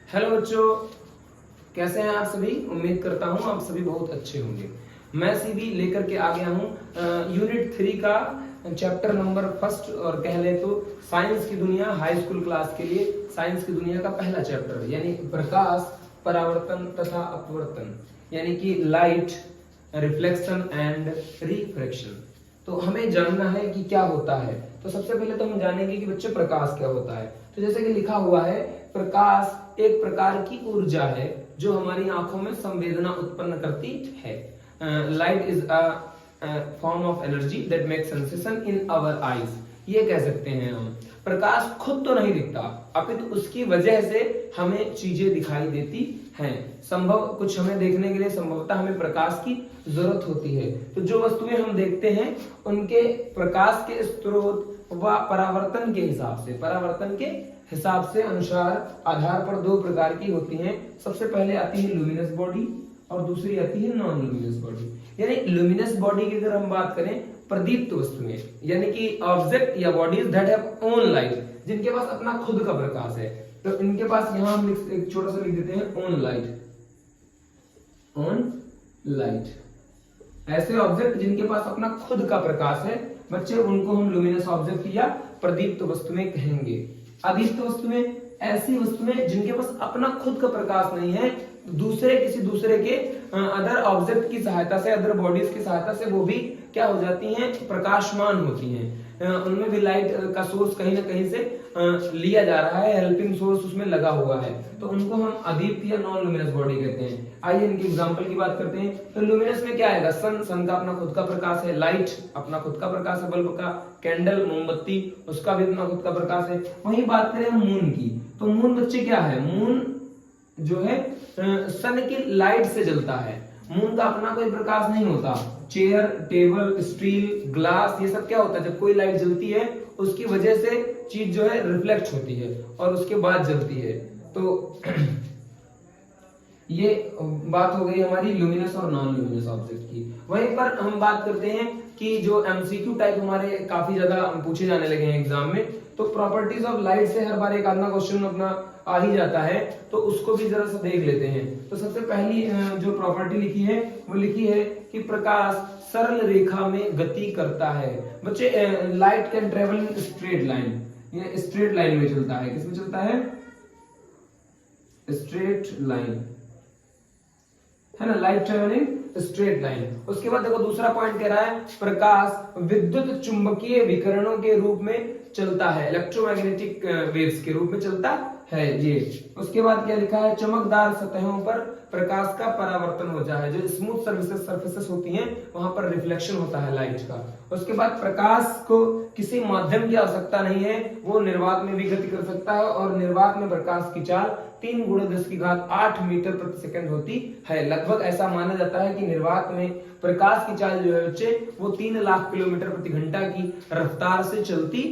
Hello बच्चों, कैसे हैं आप सभी। उम्मीद करता हूं आप सभी बहुत अच्छे होंगे। मैं सीबी लेकर के आ गया हूं यूनिट 3 का चैप्टर नंबर फर्स्ट, और कह ले तो साइंस की दुनिया हाई स्कूल क्लास के लिए साइंस की दुनिया का पहला चैप्टर, यानी प्रकाश, परावर्तन तथा अपवर्तन, यानी कि लाइट, रिफ्लेक्शन एंड रिफ्रैक्शन। तो हमें जानना है कि क्या होता है। तो सबसे पहले तो हम जानेंगे कि बच्चे प्रकाश क्या होता है। तो जैसे कि लिखा हुआ है, प्रकाश एक प्रकार की ऊर्जा है जो हमारी आंखों में संवेदना उत्पन्न करती है। Light is a form of energy that makes sensation in our eyes. ये कह सकते हैं हम। प्रकाश खुद तो नहीं दिखता, अपितु उसकी वजह से हमें चीजें दिखाई देती हैं। संभव कुछ हमें देखने के लिए संभवतः हमें प्रकाश की जरूरत होती है। तो जो वस्तुएं हम देखते हैं उनके प्रकाश के स्रोत व परावर्तन के हिसाब से अनुसार आधार पर दो प्रकार की होती हैं। सबसे पहले आती है लुमिनस बॉडी और दूसरी आती है नॉन लुमिनस बॉडी। यानी लुमिनस बॉडी की अगर हम बात करें, प्रदीप्त वस्तुएं, यानी कि ऑब्जेक्ट या bodies that have own light, जिनके पास अपना खुद का प्रकाश है। तो इनके पास यहां हम एक छोटा सा लिख देते हैं ओन लाइट। ऐसे ऑब्जेक्ट जिनके पास अपना खुद का प्रकाश है बच्चे, उनको हम लुमिनस ऑब्जेक्ट या प्रदीप्त वस्तुएं कहेंगे। अदीप्त वस्तुएं ऐसी वस्तुएं जिनके पास अपना खुद का प्रकाश नहीं है, किसी दूसरे के अदर ऑब्जेक्ट की सहायता से, अदर बॉडीज की सहायता से वो भी क्या हो जाती हैं, प्रकाशमान होती हैं। उनमें भी लाइट का सोर्स कहीं ना कहीं से लिया जा रहा है, हेल्पिंग सोर्स उसमें लगा हुआ है। तो उनको हम अदीप्त या नॉन लुमिनस बॉडी कहते हैं। आइए इनके एग्जांपल की बात करते हैं। तो लुमिनस में क्या आएगा, सन का अपना खुद का प्रकाश है, लाइट अपना खुद का प्रकाश है, बल्ब का, कैंडल मोमबत्ती उसका भी अपना खुद का प्रकाश है। वहीं बात करें हम मून की, तो मून बच्चे क्या है, मून जो है सन की लाइट से जलता है। मून का अपना कोई प्रकाश नहीं होता। चेयर, टेबल, स्टील, ग्लास, ये सब क्या होता है, जब कोई लाइट जलती है उसकी वजह से चीज जो है रिफ्लेक्ट होती है और उसके बाद जलती है। तो ये बात हो गई हमारी लुमिनस और नॉन लुमिनस ऑब्जेक्ट की। वहीं पर हम बात करते हैं कि जो एमसीक्यू टाइप हमारे काफी ज्यादा पूछे जाने लगे हैं एग्जाम में, तो प्रॉपर्टीज ऑफ लाइट से हर बार एक आधा क्वेश्चन अपना आ ही जाता है, तो उसको भी जरा सा देख लेते हैं। तो सबसे पहली जो प्रॉपर्टी लिखी है वो लिखी है कि प्रकाश सरल रेखा में गति करता है। बच्चे light can travel in straight line, ये स्ट्रेट लाइन में चलता है। किसमें चलता है, स्ट्रेट लाइन, है ना, लाइट ट्रेवलिंग स्ट्रेट लाइन। उसके बाद देखो दूसरा पॉइंट कह रहा है प्रकाश विद्युत चुंबकीय विकिरणों के रूप में चलता है, इलेक्ट्रोमैग्नेटिक वेव्स के रूप में चलता है ये। उसके बाद क्या लिखा है, चमकदार सतहों पर प्रकाश का परावर्तन होता है। जो स्मूथ सर्फेसेस होती हैं वहां पर रिफ्लेक्शन होता है लाइट का। उसके बाद प्रकाश को किसी माध्यम की आवश्यकता नहीं है, वो निर्वात में भी गति कर सकता है, और निर्वात में प्रकाश की चाल 3 × 10⁸ मीटर प्रति सेकंड होती है। लगभग ऐसा माना जाता है कि निर्वात में प्रकाश की चाल जो है बच्चे वो 3 लाख किलोमीटर प्रति घंटा की रफ्तार से चलती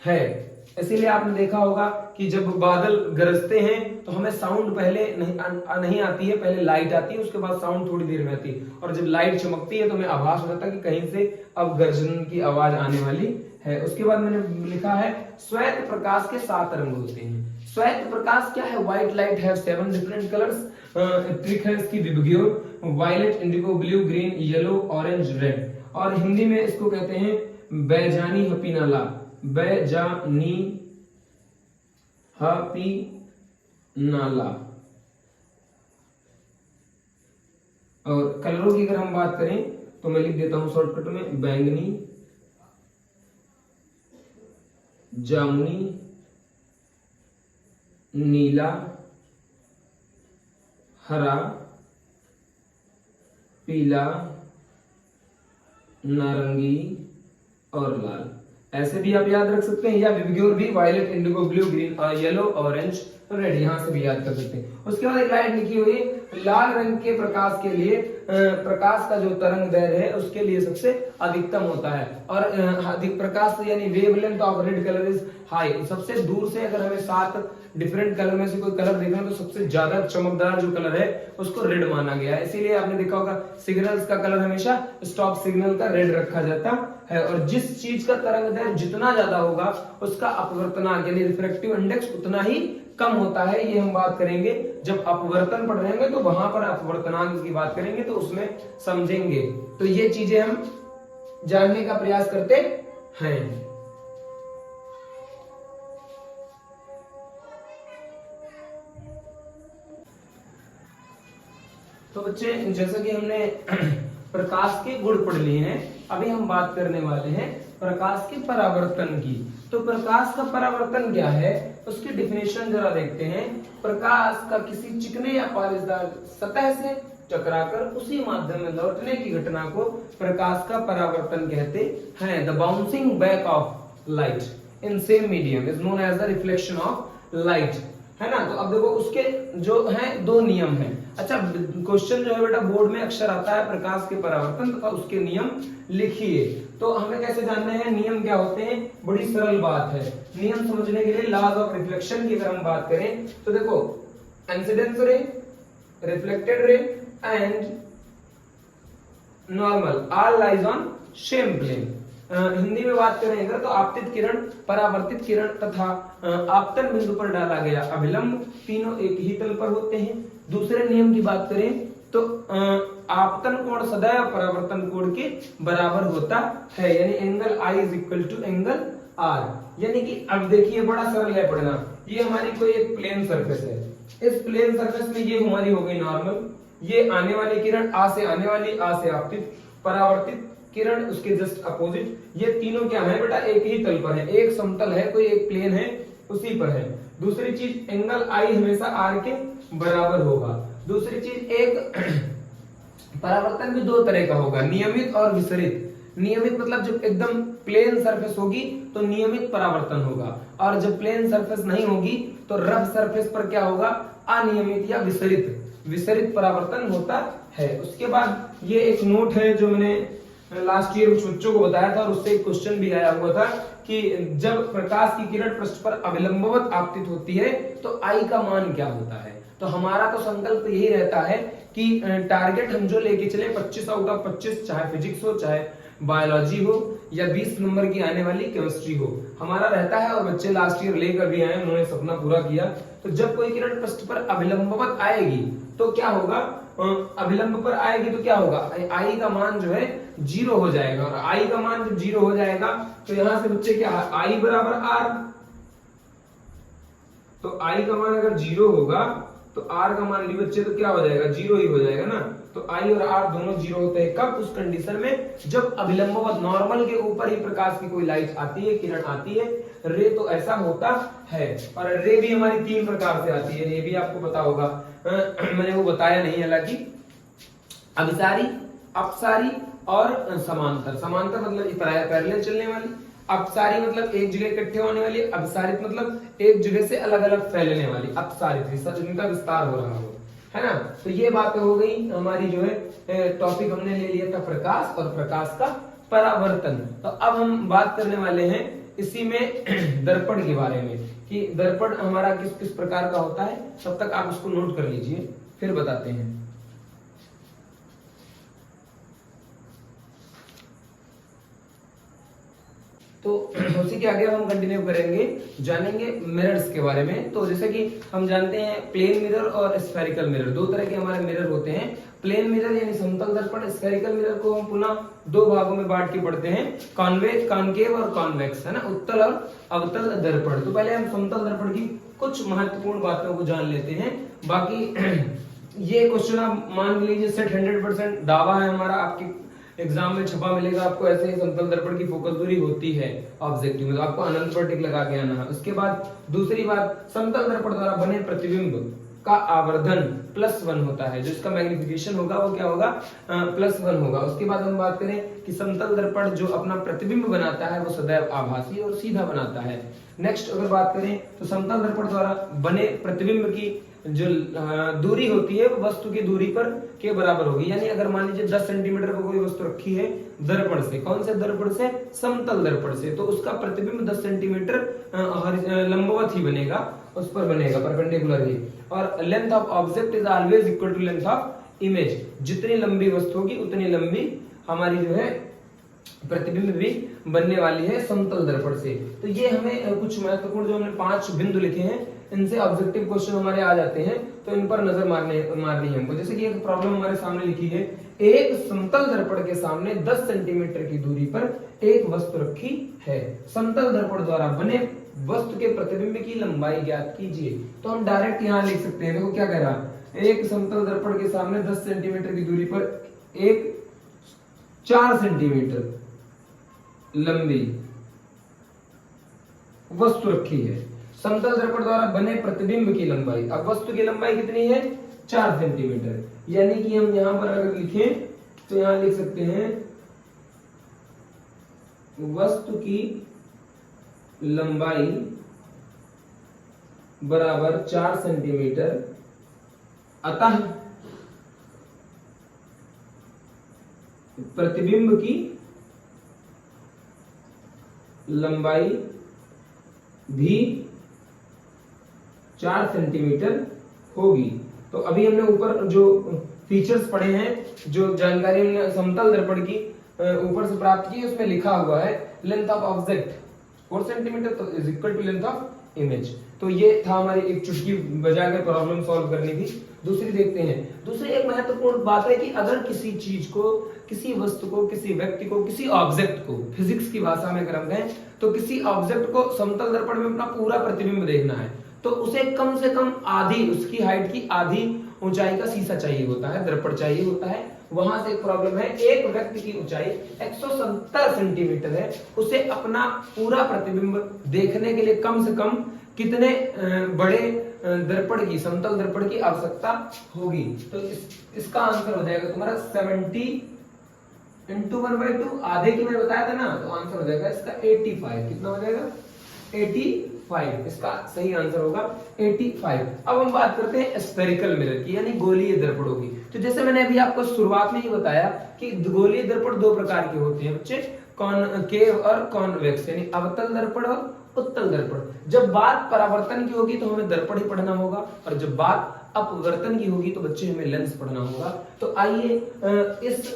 है। इसीलिए आपने देखा होगा कि जब बादल गरजते हैं तो हमें साउंड पहले नहीं आती है, पहले लाइट आती है, उसके बाद साउंड थोड़ी देर में आती है, और जब लाइट चमकती है तो हमें आभास हो जाता है कि कहीं से अब गर्जन की आवाज आने वाली है। उसके बाद मैंने लिखा है श्वेत प्रकाश के 7 रंग होते हैं। श्वेत प्रकाश क्या है, white light have 7 different colours. Trick है इसकी VIBGYOR, violet, indigo blue, green, yellow, orange, red. और हिंदी में इसको कहते हैं बैजानी हपीनाला, बैजानी हपीनाला। और कलरों की अगर हम बात करें तो मैं लिख देता हूं शॉर्टकट में, बैंगनी, जामुनी, नीला, हरा, पीला, नारंगी और लाल। ऐसे भी आप याद रख सकते हैं, या विबग्योर भी, violet, indigo blue, green, yellow, orange, red, यहां से भी याद कर सकते हैं। उसके बाद एक लाइन लिखी हुई, लाल रंग के प्रकाश के लिए प्रकाश का जो तरंग दैर्घ्य है उसके लिए सबसे अधिकतम होता है, और अधिक प्रकाश यानी wavelength of red colour is high. सबसे दूर से अगर हमें 7 डिफरेंट कलर में से कोई कलर देखना है तो सबसे ज्यादा चमकदार जो कलर है उसको रेड माना गया है। इसीलिए आपने देखा होगा सिग्नल्स का कलर हमेशा स्टॉप सिग्नल का रेड रखा जाता है, और जिस चीज का तरंग दैर्घ्य जितना ज्यादा होगा उसका अपवर्तनांक यानी रिफ्रैक्टिव इंडेक्स उतना ही कम होता है, ये हम बात करेंगे जब अपवर्तन पढ़ रहे होंगे, तो वहां पर अपवर्तनांक की बात करेंगे तो उसमें समझेंगे। तो ये चीजें हम जानने का प्रयास करते हैं। तो बच्चे जैसा कि हमने प्रकाश के गुण पढ़ लिए हैं, अभी हम बात करने वाले हैं प्रकाश के परावर्तन की। तो प्रकाश का परावर्तन क्या है, उसकी डिफिनेशन जरा देखते हैं। प्रकाश का किसी चिकने या पालिशदार सतह से टकराकर उसी माध्यम में लौटने की घटना को प्रकाश का परावर्तन कहते हैं। The bouncing back of light in same medium is known as the reflection of light, है ना। तो अब देखो उसके जो है दो नियम हैं। अच्छा, क्वेश्चन जो है बेटा बोर्ड में अक्सर आता है प्रकाश के परावर्तन तथा उसके नियम लिखिए। तो हमें कैसे जानना है नियम क्या होते हैं, बड़ी सरल बात है। नियम समझने के लिए लॉज ऑफ रिफ्लेक्शन की अगर हम बात करें तो देखो incidence ray, reflected ray and normal all lies on same plane. Hindi में बात करें अगर तो आपतित किरण, परावर्तित किरण तथा आपतन बिंदु पर डाला गया अभिलंब तीनों एक ही तल पर होते हैं। दूसरे नियम की बात करें तो आपतन कोण सदैव परावर्तन कोण के बराबर होता है, यानी angle I is equal to angle R। यानी कि अब देखिए बड़ा सरल है पढ़ना। ये हमारी कोई एक प्लेन सरफेस है, इस प्लेन सरफेस में ये हमारी हो गई नॉर्मल, ये आने वाली किरण आ से आने वाली, आ से आपतित, परावर्तित किरण उसके जस्ट अपोजिट, ये तीनों क्या है बेटा एक ही तल पर है, एक समतल है, कोई एक प्लेन है उसी पर है। दूसरी चीज एंगल I हमेशा R के बराबर होगा। दूसरी चीज एक परावर्तन भी दो तरह का होगा, नियमित और विसरित। नियमित मतलब जब एकदम प्लेन सरफेस होगी तो नियमित परावर्तन होगा, और जब प्लेन सरफेस नहीं होगी तो रफ सरफेस पर क्या होगा, अनियमित या विसरित परावर्तन होता है। उसके बाद ये एक नोट है जो मैंने लास्ट ईयर कुछ बच्चों को बताया था और उससे एक क्वेश्चन भी आया हुआ था कि जब प्रकाश की किरण पृष्ठ पर अविलंबवत आपतित होती है तो I का मान क्या होता है। तो हमारा तो संकल्प यही रहता है कि टारगेट हम जो लेके चले 25 आउट ऑफ 25, चाहे फिजिक्स हो, चाहे बायोलॉजी हो, या 20 नंबर की आने वाली केमिस्ट्री हो, हमारा रहता है। और बच्चे लास्ट ईयर लेकर भी आए, उन्होंने सपना पूरा किया। तो जब कोई किरण पृष्ठ पर अविलंबवत आएगी तो क्या होगा, अविलंब पर आएगी तो क्या होगा, I का मान जो है 0 हो जाएगा। और I का मान जब 0 हो जाएगा तो यहां से बच्चे क्या, I बराबर R, तो I का मान अगर 0 होगा तो R का मान भी बच्चे तो क्या हो जाएगा, 0 ही हो जाएगा ना। तो I और R दोनों 0 होते हैं कब, उस कंडीशन में जब अविलंबवत नॉर्मल के ऊपर ही प्रकाश की कोई लाइट आती है, किरण आती है, रे तो ऐसा होता है। और रे भी हमारी 3 प्रकार से आती है, ये भी आपको पता होगा, मैंने वो बताया नहीं, हालांकि अभिसारी, अपसारी और समांतर। समांतर मतलब पैरेलल चलने वाली, अपसारी मतलब एक जगह इकट्ठे होने वाली, अपसारित मतलब एक जगह से अलग अलग फैलने वाली, अपसारित जिनका विस्तार हो रहा हो, है ना। तो ये बातें हो गई हमारी, जो है टॉपिक हमने ले लिया था प्रकाश और प्रकाश का परावर्तन। तो अब हम बात करने वाले हैं इसी में दर्पण के बारे में, कि दर्पण हमारा किस किस प्रकार का होता है। तब तक आप उसको नोट कर लीजिए, फिर बताते हैं। तो उसी के आगे हम कंटिन्यू करेंगे, जानेंगे मिरर्स के बारे में। तो जैसे कि हम जानते हैं प्लेन मिरर और स्फेरिकल मिरर, दो तरह के हमारे मिरर होते हैं। प्लेन मिरर यानी समतल दर्पण, स्फेरिकल मिरर को हम पुनः दो भागों में बांट के पढ़ते हैं, कॉन्केव और कॉन्वेक्स, है ना, उत्तल और अवतल दर्पण। तो पहले हम समतल दर्पण की कुछ महत्वपूर्ण बातों को जान लेते हैं। बाकी ये क्वेश्चन आप मान लीजिए सेट 100% दावा है हमारा, आपके एग्जाम में छपा मिलेगा आपको। ऐसे ही समतल दर्पण की फोकस दूरी होती है ऑब्जेक्टिव में, तो आपको अनंत पर टिक लगा के आना है। उसके बाद दूसरी बात, समतल दर्पण द्वारा बने प्रतिबिंब का आवर्धन +1 होता है, जो इसका मैग्निफिकेशन होगा वो क्या होगा, +1 होगा। उसके बाद हम बात करें कि समतल दर्पण जो अपना प्रतिबिंब बनाता है वो सदैव आभासी और सीधा बनाता है। नेक्स्ट अगर बात करें तो समतल दर्पण द्वारा बने प्रतिबिंब की जो दूरी होती है वो वस्तु की दूरी पर के बराबर होगी। यानी अगर मान लीजिए 10 सेंटीमीटर पर कोई वस्तु रखी है दर्पण से, कौन से दर्पण से, समतल दर्पण से, तो उसका प्रतिबिंब 10 सेंटीमीटर लंबवत ही बनेगा, उस पर बनेगा, परपेंडिकुलर ही। और length of object is always equal to length of image, जितनी लंबी वस्तु होगी उतनी लंबी हमारी जो है प्रतिबिंब भी बनने वाली है समतल दर्पण से। तो ये हमें कुछ महत्वपूर्ण जो हमने 5 बिंदु लिखे हैं, इनसे ऑब्जेक्टिव क्वेश्चन हमारे आ जाते हैं, तो इन पर नजर मारनी है हमको। जैसे कि एक प्रॉब्लम हमारे सामने लिखी है, एक समतल दर्पण के सामने 10 सेंटीमीटर की दूरी पर एक वस्तु रखी है, समतल दर्पण द्वारा बने वस्तु के प्रतिबिंब की लंबाई ज्ञात कीजिए। तो हम डायरेक्ट यहाँ लिख सकते हैं, देखो क्या कह रहा है, एक समतल दर्पण के सामने 10 सेंटीमीटर की दूरी पर एक 4 सेंटीमीटर लंबी वस्तु रखी है, समतल दर्पण द्वारा बने प्रतिबिंब की लंबाई। अब वस्तु की लंबाई कितनी है, 4 सेंटीमीटर, यानी कि हम यहां पर अगर लिखें तो यहां लिख सकते हैं वस्तु की लंबाई बराबर 4 सेंटीमीटर, अतः प्रतिबिंब की लंबाई भी 4 सेंटीमीटर होगी। तो अभी हमने ऊपर जो फीचर्स पढ़े हैं, जो जानकारी हमने समतल दर्पण की ऊपर से प्राप्त की, उसमें लिखा हुआ है लेंथ ऑफ ऑब्जेक्ट 4 सेंटीमीटर तो is equal to length of image. तो ये था हमारी एक चुटकी बजाकर प्रॉब्लम सॉल्व करनी थी। दूसरी देखते हैं, दूसरी एक महत्वपूर्ण बात है कि अगर किसी चीज को, किसी वस्तु को, किसी व्यक्ति को, किसी ऑब्जेक्ट को, फिजिक्स की भाषा में अगर हम कहें तो किसी ऑब्जेक्ट को समतल दर्पण में अपना पूरा प्रतिबिंब देखना है, तो उसे कम से कम आधी, उसकी हाइट की आधी ऊंचाई का शीशा चाहिए होता है, दर्पण चाहिए होता है। वहां से एक प्रॉब्लम है, एक व्यक्ति की ऊंचाई 170 सेंटीमीटर है, उसे अपना पूरा प्रतिबिंब देखने के लिए कम से कम कितने बड़े दर्पण की, समतल दर्पण की आवश्यकता होगी। तो इसका आंसर हो जाएगा तुम्हारा 70 इंटू 1/2, आधे की मैंने बताया था ना, तो आंसर हो जाएगा इसका 85। कितना हो जाएगा, 85, इसका सही आंसर होगा 85। अब हम बात करते हैं स्फेरिकल मिरर की, यानी गोलीय दर्पणों की। तो जैसे मैंने अभी आपको शुरुआत में ही बताया कि गोलीय दर्पण दो प्रकार के होते हैं बच्चे, कॉनकेव और कॉन्वेक्स, यानी अवतल दर्पण और उत्तल दर्पण। जब बात परावर्तन की होगी तो हमें दर्पण ही पढ़ना होगा, और जब बात अपवर्तन की होगी तो बच्चे हमें लेंस पढ़ना होगा। तो आइए इस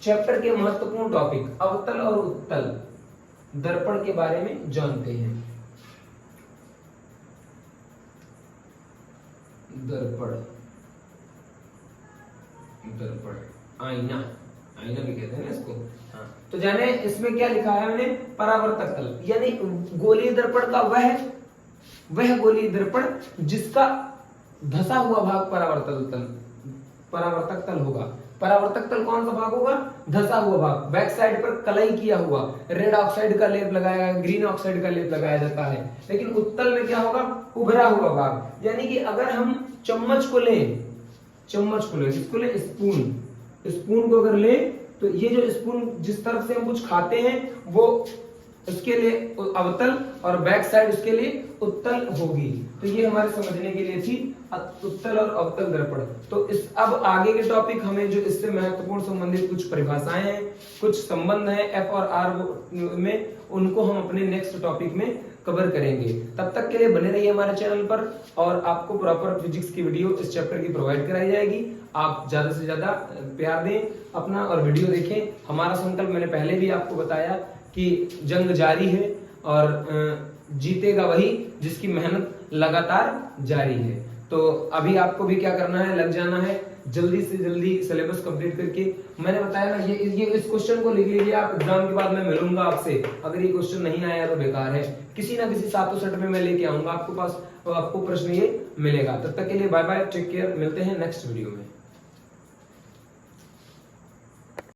चैप्टर के महत्वपूर्ण टॉपिक अवतल और उत्तल दर्पण के बारे में जानते हैं। दर्पण, दर्पण, आईना, आईना भी कहते हैं ना इसको। हाँ, तो जाने इसमें क्या लिखा है मैंने, परावर्तक तल, यानी गोलीय दर्पण का वह गोलीय दर्पण जिसका धसा हुआ भाग परावर्तक तल होगा। परावर्तक तल कौन सा भाग होगा, धसा हुआ भाग, बैक साइड पर कलई किया हुआ, रेड ऑक्साइड का लेप लगाया, ग्रीन ऑक्साइड का लेप लगाया जाता है। लेकिन उत्तल में क्या होगा, उभरा हुआ भाग, यानी कि अगर हम चम्मच को लें, जिसको लें स्पून को अगर लें, तो ये जो स्पून जिस तरफ से हम कुछ खाते हैं वो उसके लिए अवतल और बैक साइड उसके लिए उत्तल होगी। तो ये हमारे समझने के लिए थी उत्तल और अवतल दर्पण। तो इस अब आगे के टॉपिक हमें जो इससे महत्वपूर्ण संबंधित कुछ परिभाषाएं हैं, कुछ संबंध हैं एफ और आर में, उनको हम अपने नेक्स्ट टॉपिक में कवर करेंगे। तब तक के लिए बने रहिए हमारे चैनल पर, और आपको प्रॉपर फिजिक्स की वीडियो इस चैप्टर की प्रोवाइड कराई जाएगी। आप ज्यादा से ज्यादा प्यार दें अपना और वीडियो देखें। हमारा संकल्प मैंने पहले भी आपको बताया कि जंग जारी है और जीतेगा वही जिसकी मेहनत लगातार जारी है। तो अभी आपको भी क्या करना है, लग जाना है जल्दी से जल्दी सिलेबस कंप्लीट करके। मैंने बताया ना, ये इस क्वेश्चन को लिख लीजिए आप, एग्जाम के बाद मैं मिलूंगा आपसे। अगर ये क्वेश्चन नहीं आया तो बेकार है, किसी ना किसी 760 में मैं लेके आऊंगा आपके पास, तो आपको प्रश्न ये मिलेगा। तब तक के लिए बाय बाय, टेक केयर, मिलते हैं नेक्स्ट वीडियो में।